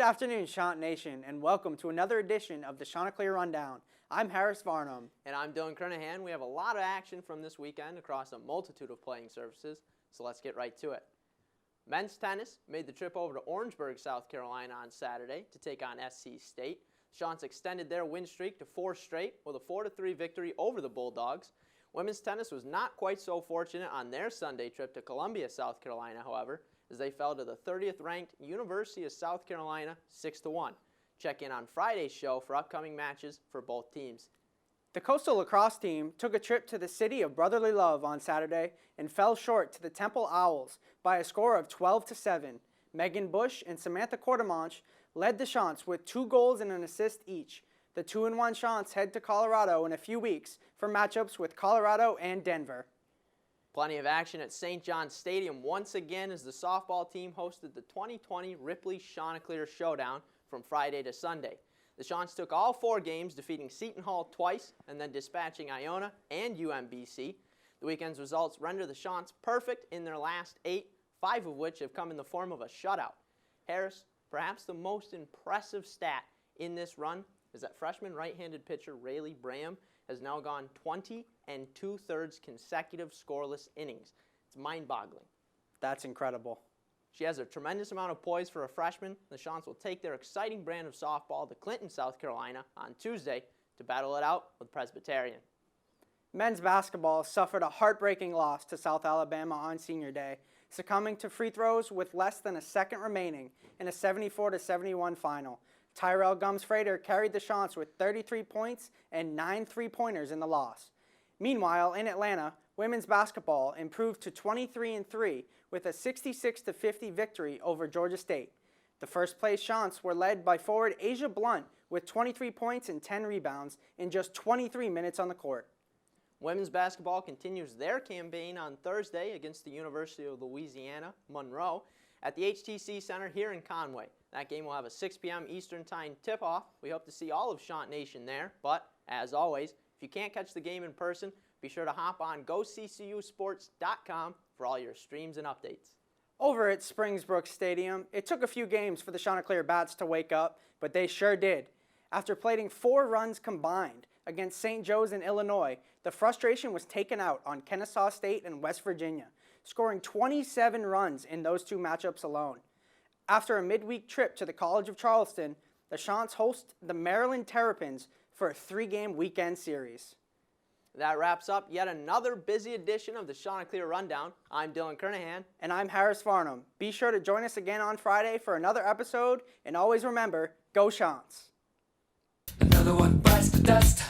Good afternoon, Chant Nation, and welcome to another edition of the Chanticleer Rundown. I'm Harris Varnum. And I'm Dylan Kernahan. We have a lot of action from this weekend across a multitude of playing surfaces, so let's get right to it. Men's tennis made the trip over to Orangeburg, South Carolina on Saturday to take on SC State. The Chants extended their win streak to 4 straight with a 4-3 victory over the Bulldogs. Women's tennis was not quite so fortunate on their Sunday trip to Columbia, South Carolina, however, as they fell to the 30th ranked University of South Carolina 6-1. Check in on Friday's show for upcoming matches for both teams. The Coastal Lacrosse team took a trip to the city of brotherly love on Saturday and fell short to the Temple Owls by a score of 12-7. Megan Bush and Samantha Quartermanche led the Chants with 2 goals and an assist each. The 2-1 Chants head to Colorado in a few weeks for matchups with Colorado and Denver. Plenty of action at St. John's Stadium once again as the softball team hosted the 2020 Ripley Chanticleer Showdown from Friday to Sunday. The Chants took all 4 games, defeating Seton Hall twice and then dispatching Iona and UMBC. The weekend's results render the Chants perfect in their last 8, 5 of which have come in the form of a shutout. Harris, perhaps the most impressive stat in this run is that freshman right-handed pitcher Rayleigh Braham has now gone 20 2/3 consecutive scoreless innings. It's mind-boggling. That's incredible. She has a tremendous amount of poise for a freshman. The Chants will take their exciting brand of softball to Clinton, South Carolina on Tuesday to battle it out with Presbyterian. Men's basketball suffered a heartbreaking loss to South Alabama on Senior Day, succumbing to free throws with less than a second remaining in a 74-71 final. Tyrell Gums-Frater carried the Chants with 33 points and 9 three-pointers in the loss. Meanwhile, in Atlanta, women's basketball improved to 23-3 with a 66-50 victory over Georgia State. The first-place Chants were led by forward Asia Blunt with 23 points and 10 rebounds in just 23 minutes on the court. Women's basketball continues their campaign on Thursday against the University of Louisiana, Monroe, at the HTC Center here in Conway. That game will have a 6 p.m. Eastern Time tip-off. We hope to see all of Chant Nation there, but as always, if you can't catch the game in person, be sure to hop on GoCCUSports.com for all your streams and updates. Over at Springsbrook Stadium, it took a few games for the Chanticleer Bats to wake up, but they sure did. After plating 4 runs combined against St. Joe's in Illinois, the frustration was taken out on Kennesaw State and West Virginia, scoring 27 runs in those 2 matchups alone. After a midweek trip to the College of Charleston, the Chants host the Maryland Terrapins for a 3-game weekend series. That wraps up yet another busy edition of the Chanticleer Rundown. I'm Dylan Kernahan. And I'm Harris Varnum. Be sure to join us again on Friday for another episode, and always remember, go Chants! Another one bites the dust.